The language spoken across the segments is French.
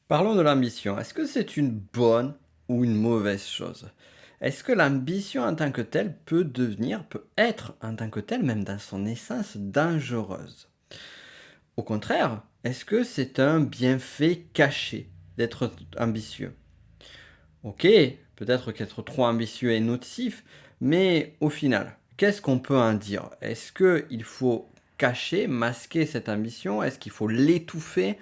Parlons de l'ambition. Est-ce que c'est une bonne ou une mauvaise chose? Est-ce que l'ambition en tant que telle peut être en tant que telle, même dans son essence, dangereuse? Au contraire, est-ce que c'est un bienfait caché d'être ambitieux? Ok, peut-être qu'être trop ambitieux est nocif, mais au final, qu'est-ce qu'on peut en dire? Est-ce qu'il faut cacher, masquer cette ambition? Est-ce qu'il faut l'étouffer?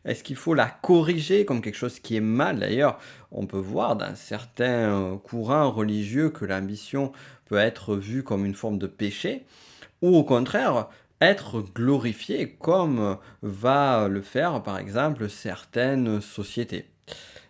Est-ce qu'il faut la corriger comme quelque chose qui est mal? D'ailleurs, on peut voir dans certains courants religieux que l'ambition peut être vue comme une forme de péché, ou au contraire, être glorifiée comme va le faire par exemple certaines sociétés.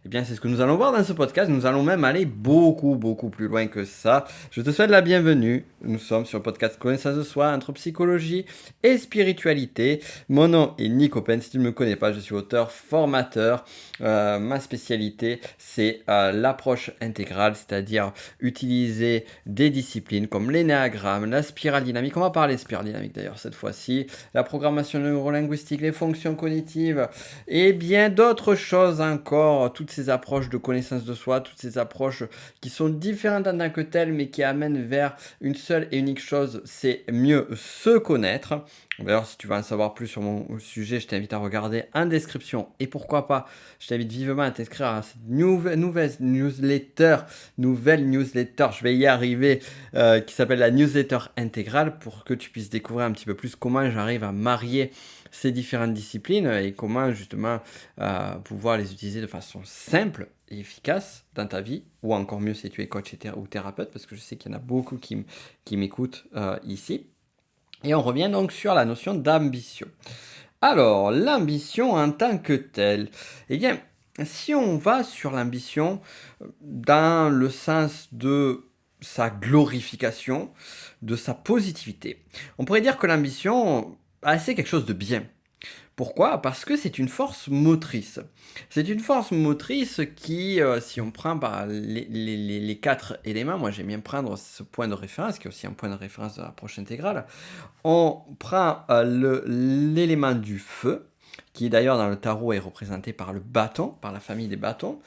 Eh bien, c'est ce que nous allons voir dans ce podcast. Nous allons même aller beaucoup, beaucoup plus loin que ça. Je te souhaite la bienvenue. Nous sommes sur le podcast Connaissance de soi entre psychologie et spiritualité. Mon nom est Nick Open. Si tu ne me connais pas, je suis auteur, formateur. Ma spécialité, c'est l'approche intégrale, c'est-à-dire utiliser des disciplines comme l'énéagramme, la spirale dynamique. On va parler de spirale dynamique d'ailleurs cette fois-ci, la programmation neurolinguistique, les fonctions cognitives et bien d'autres choses encore. Toutes ces approches de connaissance de soi, toutes ces approches qui sont différentes en tant que telles, mais qui amènent vers une seule et unique chose, c'est mieux se connaître. D'ailleurs, si tu veux en savoir plus sur mon sujet, je t'invite à regarder en description. Et pourquoi pas, je t'invite vivement à t'inscrire à cette nouvelle newsletter, je vais y arriver, qui s'appelle la newsletter intégrale, pour que tu puisses découvrir un petit peu plus comment j'arrive à marier ces différentes disciplines et comment justement pouvoir les utiliser de façon simple et efficace dans ta vie, ou encore mieux si tu es coach ou thérapeute, parce que je sais qu'il y en a beaucoup qui m'écoutent ici. Et on revient donc sur la notion d'ambition. Alors, l'ambition en tant que telle, eh bien, si on va sur l'ambition dans le sens de sa glorification, de sa positivité, on pourrait dire que l'ambition, c'est quelque chose de bien. Pourquoi? Parce que c'est une force motrice. C'est une force motrice qui, si on prend par les 4 éléments, moi j'aime bien prendre ce point de référence, qui est aussi un point de référence de l'approche intégrale. On prend l'élément du feu, qui d'ailleurs dans le tarot est représenté par le bâton, par la famille des bâtons.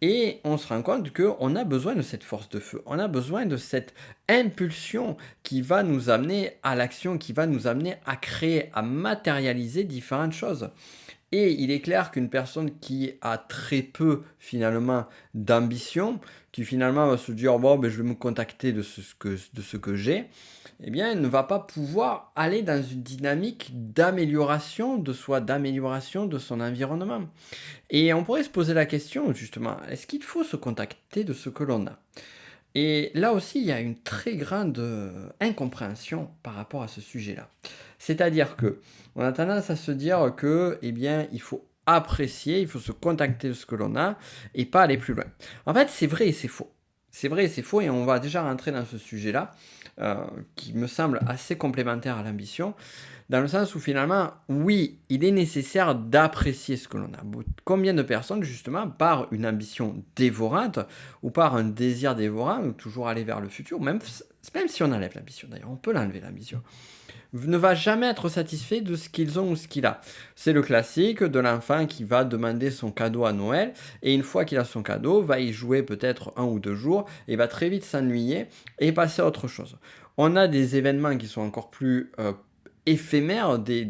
Et on se rend compte qu'on a besoin de cette force de feu, on a besoin de cette impulsion qui va nous amener à l'action, qui va nous amener à créer, à matérialiser différentes choses. Et il est clair qu'une personne qui a très peu finalement d'ambition, qui finalement va se dire bon ben, je vais me contacter de ce que j'ai, eh bien elle ne va pas pouvoir aller dans une dynamique d'amélioration de soi, d'amélioration de son environnement. Et on pourrait se poser la question justement, est-ce qu'il faut se contacter de ce que l'on a? Et là aussi, il y a une très grande incompréhension par rapport à ce sujet-là. C'est-à-dire que on a tendance à se dire que, eh bien, il faut apprécier, il faut se contacter de ce que l'on a et pas aller plus loin. En fait, c'est vrai et c'est faux. C'est vrai et c'est faux et on va déjà rentrer dans ce sujet-là euh, qui me semble assez complémentaire à l'ambition, dans le sens où finalement, oui, il est nécessaire d'apprécier ce que l'on a. Combien de personnes, justement, par une ambition dévorante ou par un désir dévorant, ou toujours aller vers le futur, même si on enlève l'ambition, d'ailleurs, on peut l'enlever l'ambition, ne va jamais être satisfait de ce qu'ils ont ou ce qu'il a. C'est le classique de l'enfant qui va demander son cadeau à Noël, et une fois qu'il a son cadeau, va y jouer peut-être 1 ou 2 jours, et va très vite s'ennuyer et passer à autre chose. On a des événements qui sont encore plus éphémères, des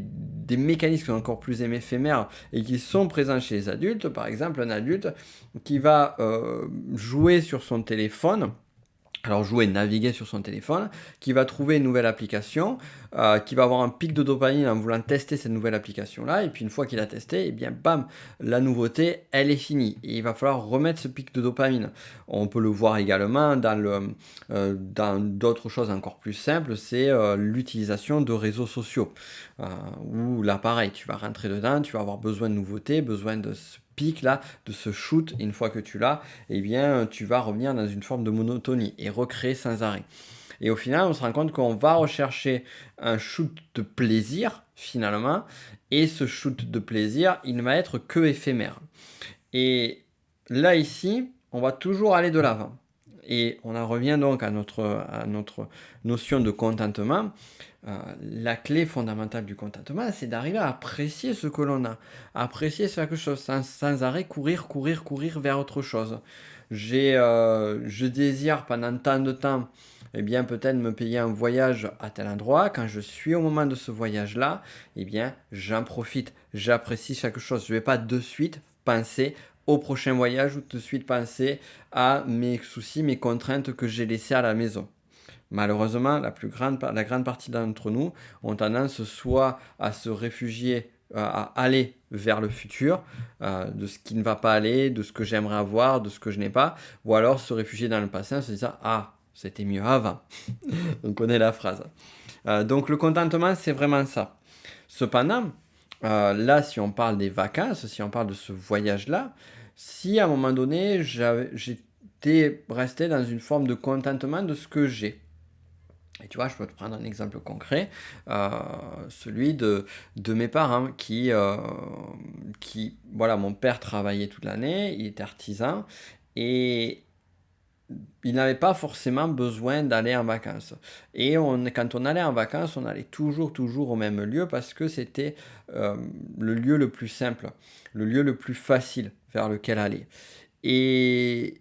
mécanismes qui sont encore plus éphémères et qui sont présents chez les adultes. Par exemple, un adulte qui va jouer sur son téléphone, alors jouer, naviguer sur son téléphone, qui va trouver une nouvelle application, qui va avoir un pic de dopamine en voulant tester cette nouvelle application-là, et puis une fois qu'il a testé, et bien bam, la nouveauté, elle est finie. Et il va falloir remettre ce pic de dopamine. On peut le voir également dans d'autres choses encore plus simples, c'est l'utilisation de réseaux sociaux. Où là, pareil, tu vas rentrer dedans, tu vas avoir besoin de nouveautés, besoin de ce pic là, de ce shoot, et une fois que tu l'as, eh bien, tu vas revenir dans une forme de monotonie et recréer sans arrêt. Et au final, on se rend compte qu'on va rechercher un shoot de plaisir, finalement, et ce shoot de plaisir, il ne va être que éphémère. Et là, ici, on va toujours aller de l'avant. Et on en revient donc à notre notion de contentement. La clé fondamentale du contentement, c'est d'arriver à apprécier ce que l'on a, apprécier quelque chose sans arrêt courir vers autre chose. Je désire pendant tant de temps, eh bien peut-être me payer un voyage à tel endroit. Quand je suis au moment de ce voyage-là, eh bien j'en profite, j'apprécie chaque chose. Je ne vais pas de suite penser au prochain voyage ou de suite penser à mes soucis, mes contraintes que j'ai laissées à la maison. Malheureusement, la grande partie d'entre nous ont tendance soit à se réfugier, à aller vers le futur, de ce qui ne va pas aller, de ce que j'aimerais avoir, de ce que je n'ai pas, ou alors se réfugier dans le passé en se disant ah, c'était mieux avant. On connaît la phrase. Donc le contentement, c'est vraiment ça. Cependant, là, si on parle des vacances, si on parle de ce voyage-là, si à un moment donné, j'étais resté dans une forme de contentement de ce que j'ai, et tu vois, je peux te prendre un exemple concret, euh, celui de mes parents voilà, mon père travaillait toute l'année, il était artisan, et il n'avait pas forcément besoin d'aller en vacances. Et quand on allait en vacances, on allait toujours au même lieu parce que c'était le lieu le plus simple, le lieu le plus facile vers lequel aller. Et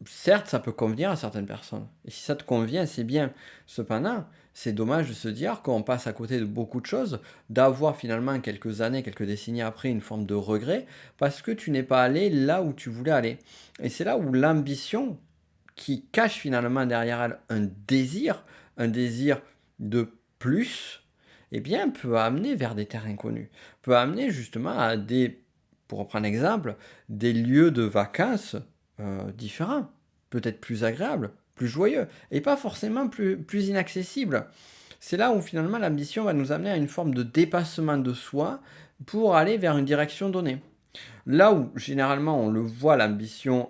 certes, ça peut convenir à certaines personnes. Et si ça te convient, c'est bien. Cependant, c'est dommage de se dire qu'on passe à côté de beaucoup de choses, d'avoir finalement quelques années, quelques décennies après une forme de regret, parce que tu n'es pas allé là où tu voulais aller. Et c'est là où l'ambition, qui cache finalement derrière elle un désir de plus, eh bien, peut amener vers des terres inconnues, peut amener justement à pour reprendre l'exemple, des lieux de vacances différents, peut-être plus agréables, plus joyeux, et pas forcément plus inaccessibles. C'est là où finalement l'ambition va nous amener à une forme de dépassement de soi pour aller vers une direction donnée. Là où généralement on le voit, l'ambition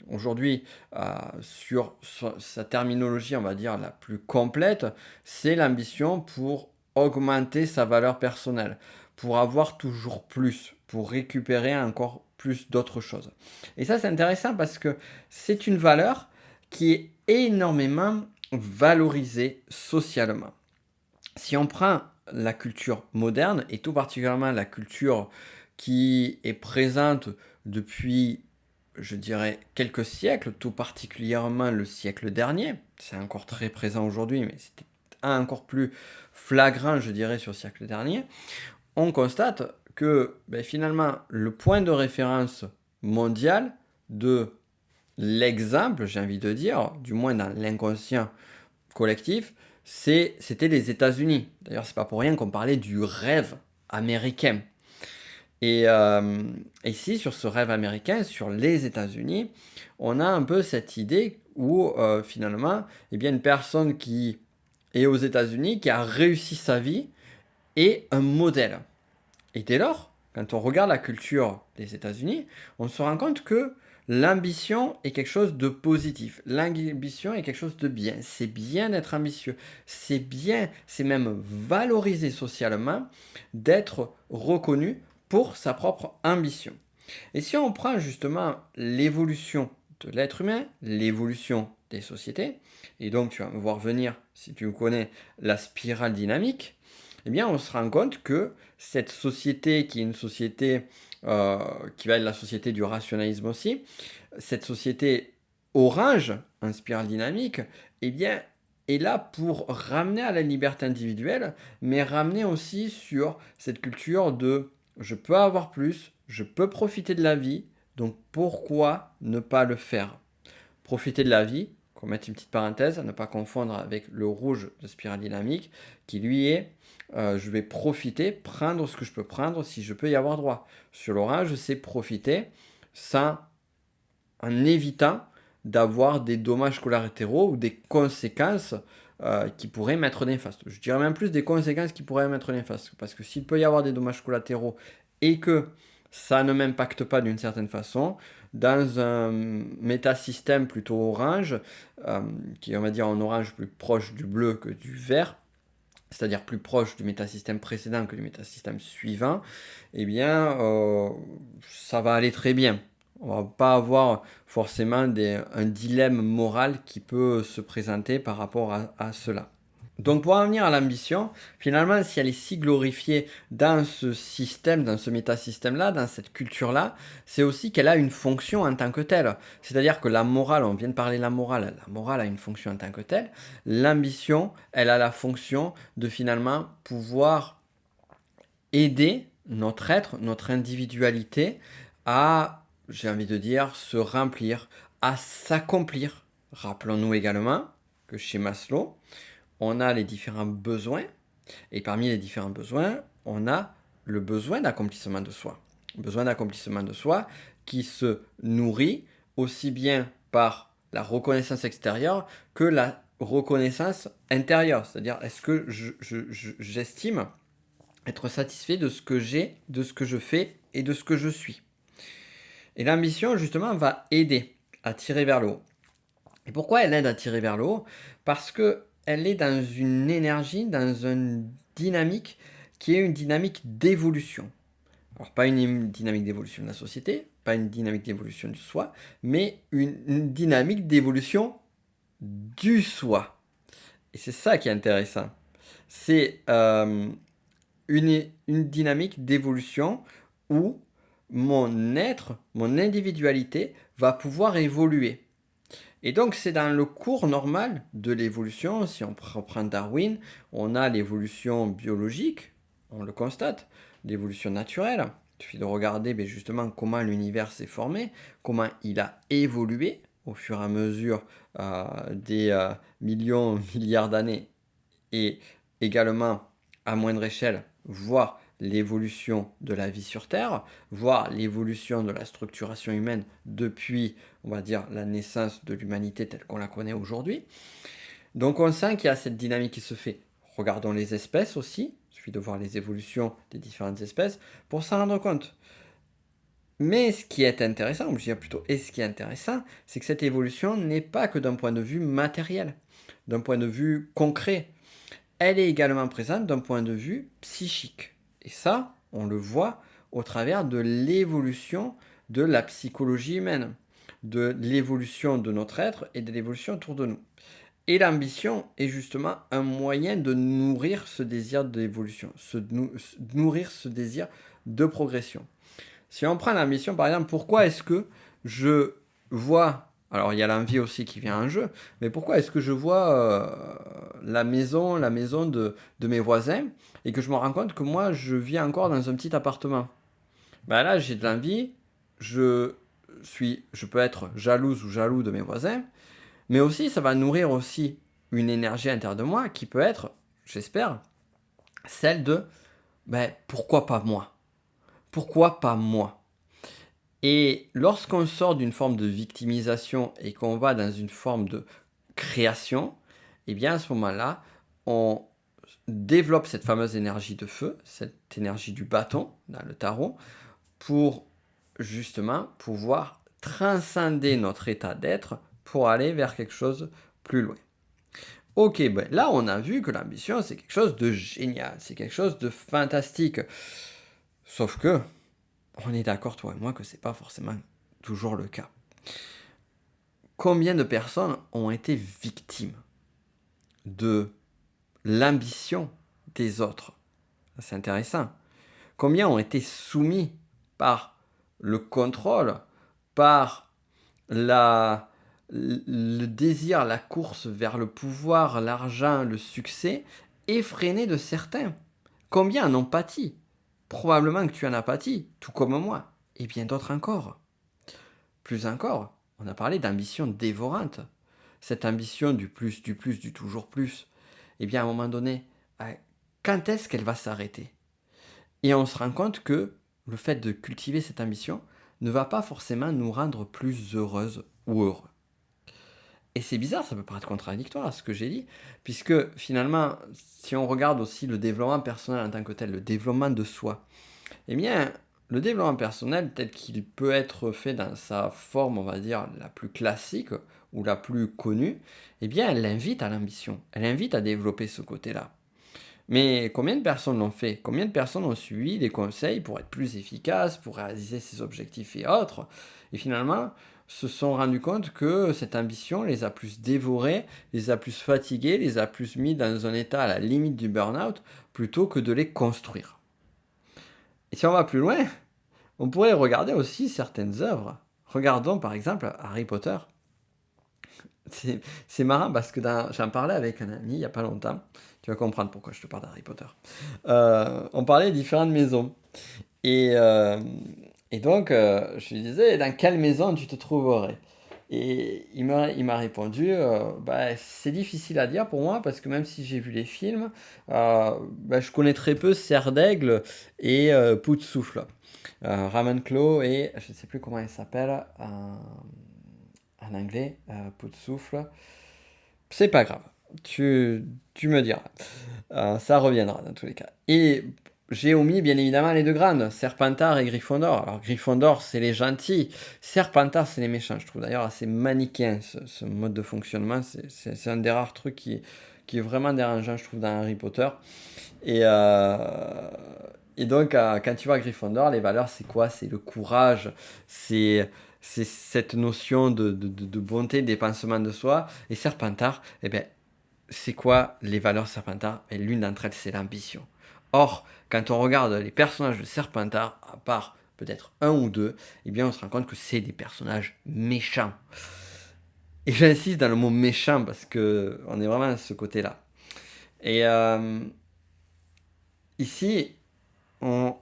aujourd'hui sur sa terminologie, on va dire, la plus complète, c'est l'ambition pour augmenter sa valeur personnelle, pour avoir toujours plus, pour récupérer encore plus d'autres choses. Et ça, c'est intéressant parce que c'est une valeur qui est énormément valorisée socialement. Si on prend la culture moderne, et tout particulièrement la culture qui est présente depuis, je dirais, quelques siècles, tout particulièrement le siècle dernier, c'est encore très présent aujourd'hui, mais c'était encore plus flagrant, je dirais, sur le siècle dernier, on constate que finalement, le point de référence mondial de l'exemple, j'ai envie de dire, du moins dans l'inconscient collectif, c'était les États-Unis. D'ailleurs, c'est pas pour rien qu'on parlait du rêve américain. Et ici, sur ce rêve américain, sur les États-Unis, on a un peu cette idée où finalement, eh bien, une personne qui est aux États-Unis, qui a réussi sa vie, est un modèle. Et dès lors, quand on regarde la culture des États-Unis, on se rend compte que l'ambition est quelque chose de positif. L'ambition est quelque chose de bien. C'est bien d'être ambitieux. C'est bien, c'est même valorisé socialement d'être reconnu pour sa propre ambition. Et si on prend justement l'évolution de l'être humain, l'évolution des sociétés, et donc tu vas me voir venir, si tu connais la spirale dynamique, eh bien on se rend compte que cette société qui est une société qui va être la société du rationalisme aussi, cette société orange, en spirale dynamique, eh bien est là pour ramener à la liberté individuelle, mais ramener aussi sur cette culture de je peux avoir plus, je peux profiter de la vie, donc pourquoi ne pas le faire? Profiter de la vie, qu'on mette une petite parenthèse, à ne pas confondre avec le rouge de spirale dynamique, qui lui est je vais profiter, prendre ce que je peux prendre si je peux y avoir droit. Sur l'orange, c'est profiter sans, en évitant d'avoir des dommages collatéraux ou des conséquences qui pourraient m'être néfastes. Je dirais même plus des conséquences qui pourraient m'être néfastes. Parce que s'il peut y avoir des dommages collatéraux et que ça ne m'impacte pas d'une certaine façon, dans un métasystème plutôt orange, qui est on va dire en orange plus proche du bleu que du vert, c'est-à-dire plus proche du métasystème précédent que du métasystème suivant, eh bien, ça va aller très bien. On va pas avoir forcément un dilemme moral qui peut se présenter par rapport à cela. Donc pour en venir à l'ambition, finalement, si elle est si glorifiée dans ce système, dans ce métasystème-là, dans cette culture-là, c'est aussi qu'elle a une fonction en tant que telle. C'est-à-dire que la morale, on vient de parler de la morale a une fonction en tant que telle. L'ambition, elle a la fonction de finalement pouvoir aider notre être, notre individualité à, j'ai envie de dire, se remplir, à s'accomplir. Rappelons-nous également que chez Maslow, on a les différents besoins, et parmi les différents besoins, on a le besoin d'accomplissement de soi. Besoin d'accomplissement de soi qui se nourrit aussi bien par la reconnaissance extérieure que la reconnaissance intérieure. C'est-à-dire, est-ce que j'estime être satisfait de ce que j'ai, de ce que je fais et de ce que je suis. Et l'ambition, justement, va aider à tirer vers le haut. Et pourquoi elle aide à tirer vers le haut? Parce qu'elle est dans une énergie, dans une dynamique qui est une dynamique d'évolution. Alors, pas une dynamique d'évolution de la société, pas une dynamique d'évolution du soi, mais une dynamique d'évolution du soi. Et c'est ça qui est intéressant. C'est une dynamique d'évolution où mon être, mon individualité va pouvoir évoluer. Et donc c'est dans le cours normal de l'évolution, si on reprend Darwin, on a l'évolution biologique, on le constate, l'évolution naturelle. Il suffit de regarder justement comment l'univers s'est formé, comment il a évolué au fur et à mesure des millions, milliards d'années, et également à moindre échelle, voir l'évolution de la vie sur Terre, voir l'évolution de la structuration humaine depuis, on va dire, la naissance de l'humanité telle qu'on la connaît aujourd'hui. Donc on sent qu'il y a cette dynamique qui se fait. Regardons les espèces aussi, il suffit de voir les évolutions des différentes espèces pour s'en rendre compte. Mais ce qui est intéressant, ou je dirais plutôt, et ce qui est intéressant, c'est que cette évolution n'est pas que d'un point de vue matériel, d'un point de vue concret. Elle est également présente d'un point de vue psychique. Et ça, on le voit au travers de l'évolution de la psychologie humaine, de l'évolution de notre être et de l'évolution autour de nous. Et l'ambition est justement un moyen de nourrir ce désir d'évolution, nourrir ce désir de progression. Si on prend l'ambition, par exemple, pourquoi est-ce que je vois, alors il y a l'envie aussi qui vient en jeu, mais pourquoi est-ce que je vois la maison de mes voisins et que je me rends compte que moi je vis encore dans un petit appartement? Ben là j'ai de l'envie, je peux être jalouse ou jaloux de mes voisins, mais aussi ça va nourrir aussi une énergie intérieure de moi qui peut être, j'espère, celle de pourquoi pas moi? Pourquoi pas moi? Et lorsqu'on sort d'une forme de victimisation et qu'on va dans une forme de création, eh bien à ce moment-là, on développe cette fameuse énergie de feu, cette énergie du bâton dans le tarot, pour justement pouvoir transcender notre état d'être pour aller vers quelque chose plus loin. Ok, là on a vu que l'ambition c'est quelque chose de génial, c'est quelque chose de fantastique. Sauf que, on est d'accord toi et moi que c'est pas forcément toujours le cas. Combien de personnes ont été victimes de l'ambition des autres? C'est intéressant. Combien ont été soumis par le contrôle, par le désir, la course vers le pouvoir, l'argent, le succès, effréné de certains? Combien en ont pâti? Probablement que tu en as pâti, tout comme moi, et bien d'autres encore. Plus encore, on a parlé d'ambition dévorante. Cette ambition du plus, du toujours plus. Eh bien, à un moment donné, quand est-ce qu'elle va s'arrêter? Et on se rend compte que le fait de cultiver cette ambition ne va pas forcément nous rendre plus heureuses ou heureux. Et c'est bizarre, ça peut paraître contradictoire à ce que j'ai dit, puisque finalement, si on regarde aussi le développement personnel en tant que tel, le développement de soi, eh bien, le développement personnel tel qu'il peut être fait dans sa forme, on va dire, la plus classique ou la plus connue, eh bien, elle invite à l'ambition, elle invite à développer ce côté-là. Mais combien de personnes l'ont fait? Combien de personnes ont suivi des conseils pour être plus efficaces, pour réaliser ses objectifs et autres? Et finalement, se sont rendus compte que cette ambition les a plus dévorés, les a plus fatigués, les a plus mis dans un état à la limite du burn-out, plutôt que de les construire. Et si on va plus loin, on pourrait regarder aussi certaines œuvres. Regardons par exemple Harry Potter. C'est marrant parce que j'en parlais avec un ami il n'y a pas longtemps. Tu vas comprendre pourquoi je te parle d'Harry Potter. On parlait de différentes maisons. Et, euh, et donc, je lui disais, dans quelle maison tu te trouverais? Et il m'a répondu, bah, c'est difficile à dire pour moi parce que même si j'ai vu les films, bah, je connais très peu Serre d'Aigle et Pout-Souffle. Ravenclaw et je ne sais plus comment il s'appelle en anglais, Pout-Souffle. C'est pas grave. Tu me diras. Ça reviendra dans tous les cas. Et j'ai omis bien évidemment les deux grandes, Serpentard et Gryffondor. Alors Gryffondor, c'est les gentils. Serpentard, c'est les méchants. Je trouve d'ailleurs assez manichéen ce mode de fonctionnement. C'est un des rares trucs qui est vraiment dérangeant, je trouve, dans Harry Potter. Et, euh, et donc, quand tu vois Gryffondor, les valeurs, c'est quoi? C'est le courage, c'est c'est cette notion de bonté, de dépensement de soi. Et Serpentard, eh ben, c'est quoi les valeurs Serpentard? Et l'une d'entre elles, c'est l'ambition. Or, quand on regarde les personnages de Serpentard, à part peut-être un ou deux, eh bien, on se rend compte que c'est des personnages méchants. Et j'insiste dans le mot méchant parce que on est vraiment à ce côté-là. Et ici, on,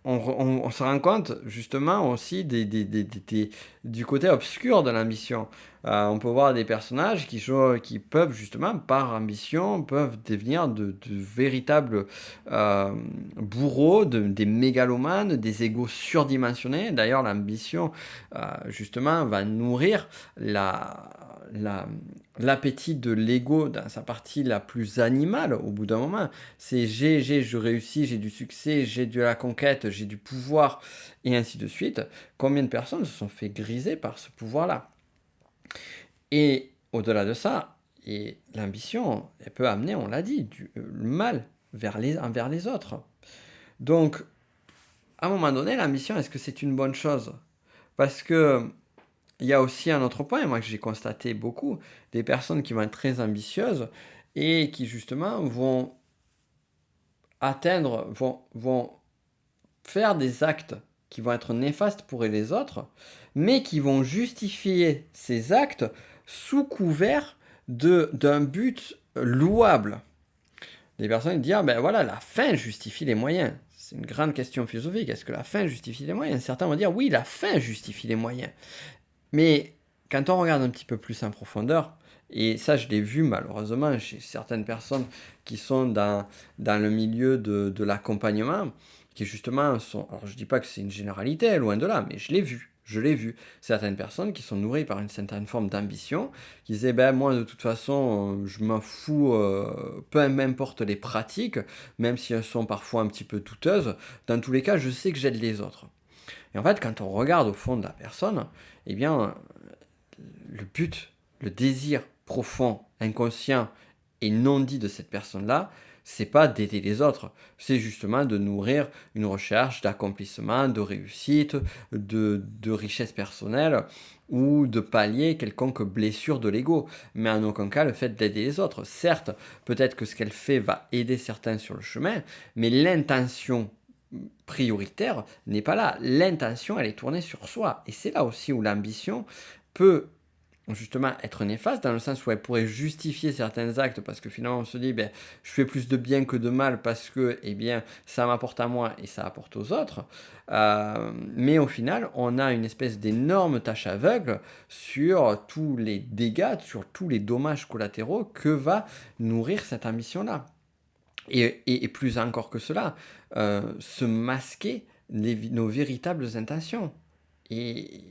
on se rend compte justement aussi du côté obscur de l'ambition. On peut voir des personnages qui peuvent justement, par ambition, peuvent devenir de véritables euh, bourreaux, des mégalomanes, des égos surdimensionnés. D'ailleurs, l'ambition, justement, va nourrir la, l'appétit de l'ego dans sa partie la plus animale au bout d'un moment. C'est je réussis, j'ai du succès, j'ai de la conquête, j'ai du pouvoir, et ainsi de suite. Combien de personnes se sont fait griser par ce pouvoir-là? Et au-delà de ça, et l'ambition, elle peut amener, on l'a dit, le mal envers les autres. Donc, à un moment donné, l'ambition, est-ce que c'est une bonne chose? Parce que il y a aussi un autre point, moi que j'ai constaté beaucoup, des personnes qui vont être très ambitieuses et qui justement vont faire des actes qui vont être néfastes pour les autres, mais qui vont justifier ces actes sous couvert d'un but louable. Des personnes disent, ah ben voilà, la fin justifie les moyens. C'est une grande question philosophique. Est-ce que la fin justifie les moyens? Certains vont dire, oui, la fin justifie les moyens. Mais quand on regarde un petit peu plus en profondeur, et ça je l'ai vu malheureusement chez certaines personnes qui sont dans le milieu de l'accompagnement, qui justement sont, alors je dis pas que c'est une généralité, loin de là, mais je l'ai vu, certaines personnes qui sont nourries par une certaine forme d'ambition, qui disaient, ben moi de toute façon, je m'en fous, peu m'importe les pratiques, même si elles sont parfois un petit peu douteuses, dans tous les cas, je sais que j'aide les autres. Et en fait, quand on regarde au fond de la personne, eh bien, le but, le désir profond, inconscient et non dit de cette personne-là, c'est pas d'aider les autres, c'est justement de nourrir une recherche d'accomplissement, de réussite, de richesse personnelle ou de pallier quelconque blessure de l'ego. Mais en aucun cas le fait d'aider les autres. Certes, peut-être que ce qu'elle fait va aider certains sur le chemin, mais l'intention prioritaire n'est pas là. L'intention, elle est tournée sur soi. Et c'est là aussi où l'ambition peut justement être néfaste, dans le sens où elle pourrait justifier certains actes, parce que finalement on se dit, ben, je fais plus de bien que de mal, parce que eh bien, ça m'apporte à moi et ça apporte aux autres. Mais au final, on a une espèce d'énorme tâche aveugle sur tous les dégâts, sur tous les dommages collatéraux que va nourrir cette ambition-là. Et plus encore que cela, se masquer nos véritables intentions. Et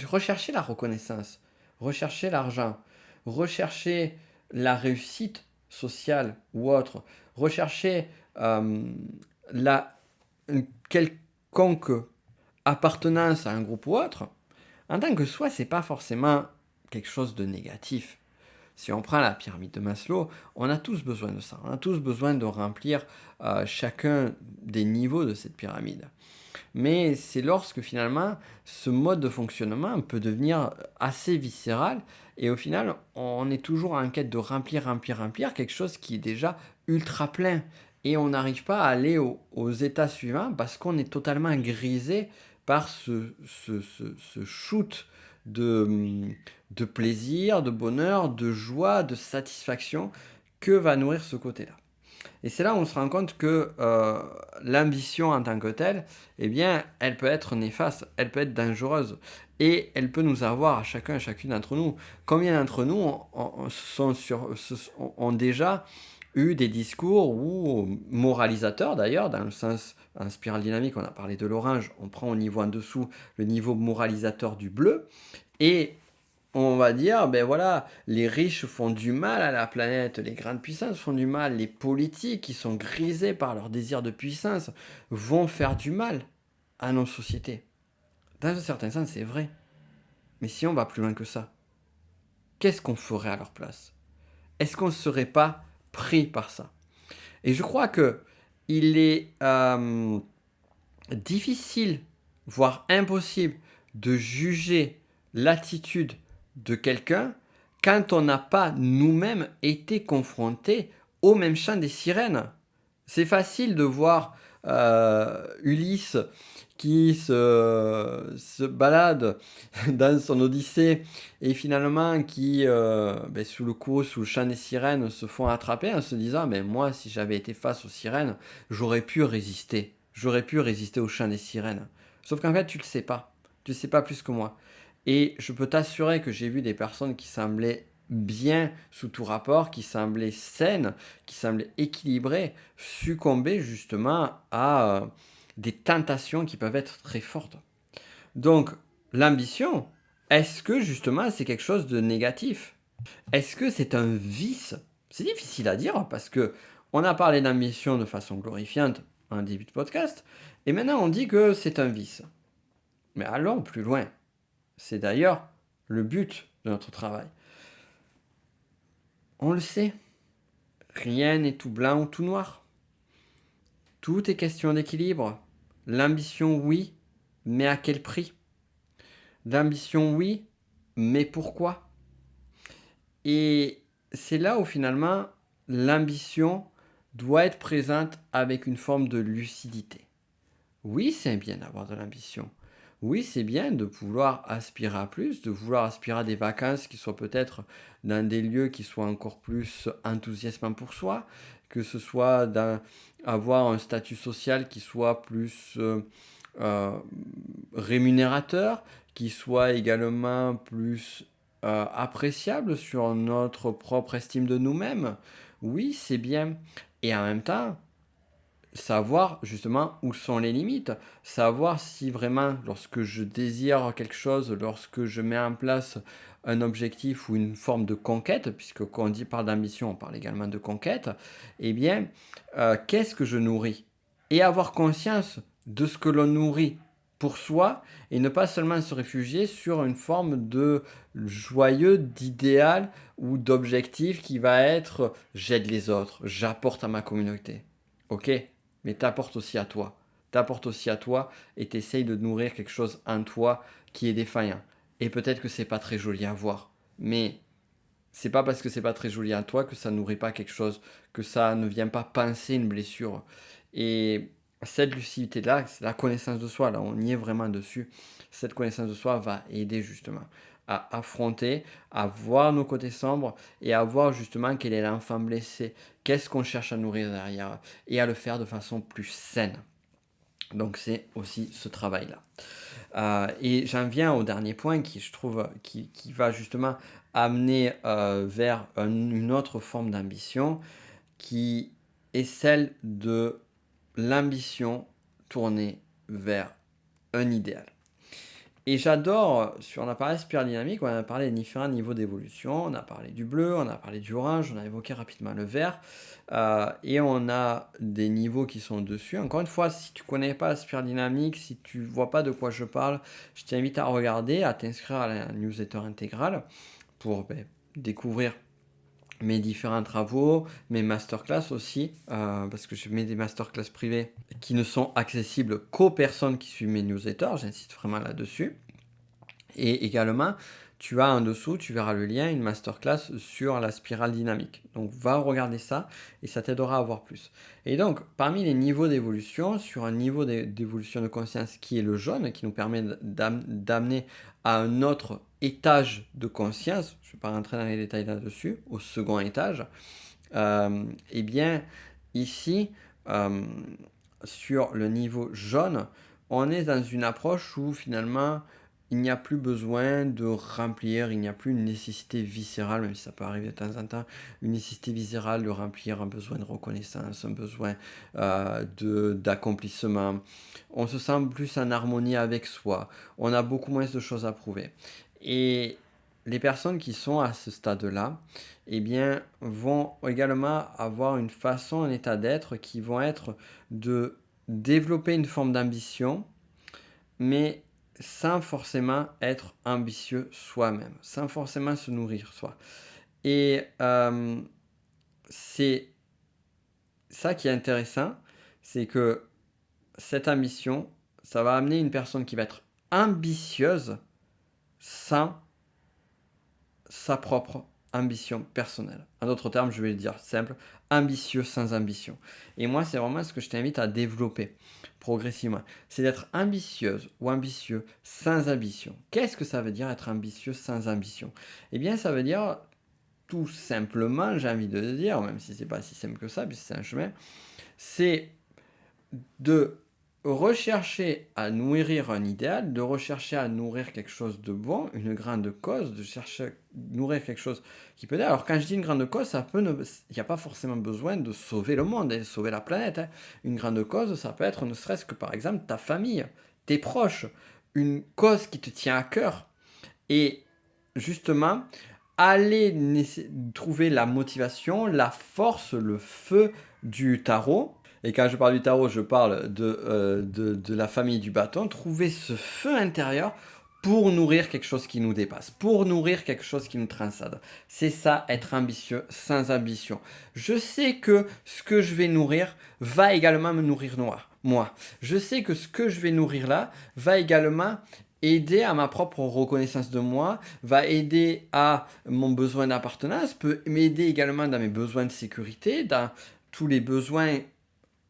rechercher la reconnaissance, rechercher l'argent, rechercher la réussite sociale ou autre, rechercher la, une quelconque appartenance à un groupe ou autre, en tant que soi, c'est pas forcément quelque chose de négatif. Si on prend la pyramide de Maslow, on a tous besoin de ça. On a tous besoin de remplir chacun des niveaux de cette pyramide. Mais c'est lorsque finalement ce mode de fonctionnement peut devenir assez viscéral et au final on est toujours en quête de remplir quelque chose qui est déjà ultra plein et on n'arrive pas à aller aux états suivants parce qu'on est totalement grisé par ce shoot de, de plaisir, de bonheur, de joie, de satisfaction que va nourrir ce côté-là. Et c'est là où on se rend compte que l'ambition en tant que telle, eh bien, elle peut être néfaste, elle peut être dangereuse. Et elle peut nous avoir à chacun et chacune d'entre nous. Combien d'entre nous ont déjà eu des discours ou moralisateurs d'ailleurs, dans le sens en spirale dynamique, on a parlé de l'orange, on prend au niveau en dessous le niveau moralisateur du bleu. Et on va dire, ben voilà, les riches font du mal à la planète, les grandes puissances font du mal, les politiques qui sont grisés par leur désir de puissance vont faire du mal à nos sociétés. Dans un certain sens, c'est vrai. Mais si on va plus loin que ça, qu'est-ce qu'on ferait à leur place? Est-ce qu'on ne serait pas pris par ça? Et je crois que il est difficile, voire impossible, de juger l'attitude de quelqu'un quand on n'a pas nous-mêmes été confrontés au même chant des sirènes. C'est facile de voir Ulysse qui se balade dans son Odyssée et finalement qui, sous le coup, sous le chant des sirènes, se font attraper en se disant mais moi, si j'avais été face aux sirènes, j'aurais pu résister. J'aurais pu résister au chant des sirènes. Sauf qu'en fait, tu le sais pas. Tu le sais pas plus que moi. Et je peux t'assurer que j'ai vu des personnes qui semblaient bien sous tout rapport, qui semblaient saines, qui semblaient équilibrées, succomber justement à des tentations qui peuvent être très fortes. Donc, l'ambition, est-ce que justement c'est quelque chose de négatif? Est-ce que c'est un vice? C'est difficile à dire parce que on a parlé d'ambition de façon glorifiante en début de podcast, et maintenant on dit que c'est un vice. Mais allons plus loin. C'est d'ailleurs le but de notre travail. On le sait, rien n'est tout blanc ou tout noir. Tout est question d'équilibre. L'ambition, oui, mais à quel prix? L'ambition, oui, mais pourquoi? Et c'est là où finalement l'ambition doit être présente avec une forme de lucidité. Oui, c'est bien d'avoir de l'ambition. Oui, c'est bien de vouloir aspirer à plus, de vouloir aspirer à des vacances qui soient peut-être dans des lieux qui soient encore plus enthousiasmants pour soi, que ce soit avoir un statut social qui soit plus euh, rémunérateur, qui soit également plus appréciable sur notre propre estime de nous-mêmes. Oui, c'est bien. Et en même temps, savoir justement où sont les limites, savoir si vraiment lorsque je désire quelque chose, lorsque je mets en place un objectif ou une forme de conquête, puisque quand on dit parle d'ambition, on parle également de conquête, eh bien, qu'est-ce que je nourris? Et avoir conscience de ce que l'on nourrit pour soi et ne pas seulement se réfugier sur une forme de joyeux, d'idéal ou d'objectif qui va être j'aide les autres, j'apporte à ma communauté. Ok, mais t'apportes aussi à toi. T'apportes aussi à toi et t'essayes de nourrir quelque chose en toi qui est défaillant. Et peut-être que c'est pas très joli à voir, mais c'est pas parce que c'est pas très joli à toi que ça nourrit pas quelque chose, que ça ne vient pas panser une blessure. Et cette lucidité-là, c'est la connaissance de soi, là on y est vraiment dessus. Cette connaissance de soi va aider justement à affronter, à voir nos côtés sombres et à voir justement quel est l'enfant blessé, qu'est-ce qu'on cherche à nourrir derrière et à le faire de façon plus saine. Donc c'est aussi ce travail-là. Et j'en viens au dernier point qui, je trouve, qui va justement amener vers une autre forme d'ambition qui est celle de l'ambition tournée vers un idéal. Et j'adore, on a parlé de spirale dynamique, on a parlé des différents niveaux d'évolution, on a parlé du bleu, on a parlé du orange, on a évoqué rapidement le vert, et on a des niveaux qui sont dessus. Encore une fois, si tu ne connais pas la spirale dynamique, si tu ne vois pas de quoi je parle, je t'invite à regarder, à t'inscrire à la newsletter intégrale pour découvrir mes différents travaux, mes masterclass aussi, parce que je mets des masterclass privées qui ne sont accessibles qu'aux personnes qui suivent mes newsletters, j'insiste vraiment là-dessus. Et également, tu as en dessous, tu verras le lien, une masterclass sur la spirale dynamique. Donc va regarder ça et ça t'aidera à voir plus. Et donc, parmi les niveaux d'évolution, sur un niveau d'évolution de conscience qui est le jaune, qui nous permet d'amener à un autre étage de conscience, je ne vais pas rentrer dans les détails là-dessus, au second étage, eh bien, ici, euh, sur le niveau jaune, on est dans une approche où finalement, il n'y a plus besoin de remplir, il n'y a plus une nécessité viscérale, même si ça peut arriver de temps en temps, une nécessité viscérale de remplir un besoin de reconnaissance, un besoin d'accomplissement. On se sent plus en harmonie avec soi, on a beaucoup moins de choses à prouver. Et les personnes qui sont à ce stade-là, eh bien, vont également avoir une façon, un état d'être qui vont être de développer une forme d'ambition, mais sans forcément être ambitieux soi-même, sans forcément se nourrir soi. Et c'est ça qui est intéressant, c'est que cette ambition, ça va amener une personne qui va être ambitieuse sans sa propre ambition personnelle. En d'autres termes, je vais le dire simple, ambitieux sans ambition. Et moi, c'est vraiment ce que je t'invite à développer progressivement. C'est d'être ambitieuse ou ambitieux sans ambition. Qu'est-ce que ça veut dire être ambitieux sans ambition? Eh bien, ça veut dire tout simplement, j'ai envie de le dire, même si c'est pas si simple que ça, puisque c'est un chemin, c'est de rechercher à nourrir un idéal, de rechercher à nourrir quelque chose de bon, une grande cause, de chercher à nourrir quelque chose qui peut être. Alors quand je dis une grande cause, il n'y a pas forcément besoin de sauver le monde, de sauver la planète. Une grande cause, ça peut être ne serait-ce que par exemple ta famille, tes proches, une cause qui te tient à cœur. Et justement, aller trouver la motivation, la force, le feu du tarot. Et quand je parle du tarot, je parle de la famille du bâton. Trouver ce feu intérieur pour nourrir quelque chose qui nous dépasse, pour nourrir quelque chose qui nous transcende. C'est ça, être ambitieux sans ambition. Je sais que ce que je vais nourrir va également me nourrir moi. Je sais que ce que je vais nourrir là va également aider à ma propre reconnaissance de moi, va aider à mon besoin d'appartenance, peut m'aider également dans mes besoins de sécurité, dans tous les besoins,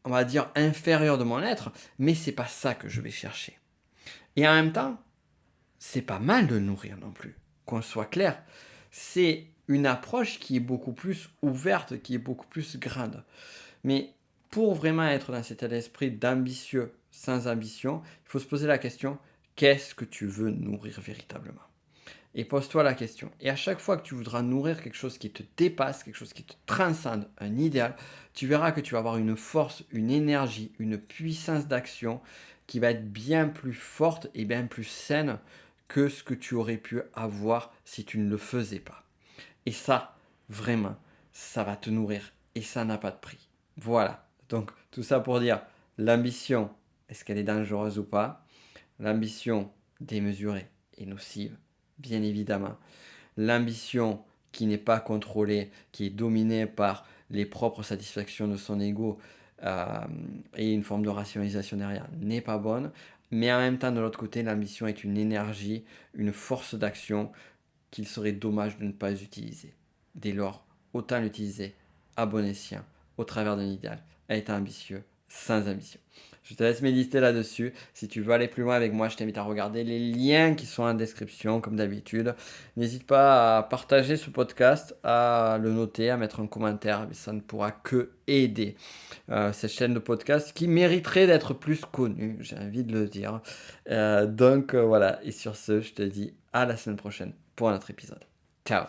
on va dire, inférieurs de mon être, mais c'est pas ça que je vais chercher. Et en même temps, c'est pas mal de nourrir non plus, qu'on soit clair. C'est une approche qui est beaucoup plus ouverte, qui est beaucoup plus grande. Mais pour vraiment être dans cet état d'esprit d'ambitieux sans ambition, il faut se poser la question, qu'est-ce que tu veux nourrir véritablement? Et pose-toi la question. Et à chaque fois que tu voudras nourrir quelque chose qui te dépasse, quelque chose qui te transcende, un idéal, tu verras que tu vas avoir une force, une énergie, une puissance d'action qui va être bien plus forte et bien plus saine que ce que tu aurais pu avoir si tu ne le faisais pas. Et ça, vraiment, ça va te nourrir et ça n'a pas de prix. Voilà. Donc, tout ça pour dire, l'ambition, est-ce qu'elle est dangereuse ou pas? L'ambition démesurée est nocive, bien évidemment. L'ambition qui n'est pas contrôlée, qui est dominée par les propres satisfactions de son ego et une forme de rationalisation derrière, n'est pas bonne. Mais en même temps, de l'autre côté, l'ambition est une énergie, une force d'action qu'il serait dommage de ne pas utiliser. Dès lors, autant l'utiliser à bon escient, au travers d'un idéal, à être ambitieux, sans ambition. Je te laisse méditer là-dessus. Si tu veux aller plus loin avec moi, je t'invite à regarder les liens qui sont en description, comme d'habitude. N'hésite pas à partager ce podcast, à le noter, à mettre un commentaire. Ça ne pourra que aider cette chaîne de podcast qui mériterait d'être plus connue, j'ai envie de le dire. Donc voilà, et sur ce, je te dis à la semaine prochaine pour un autre épisode. Ciao.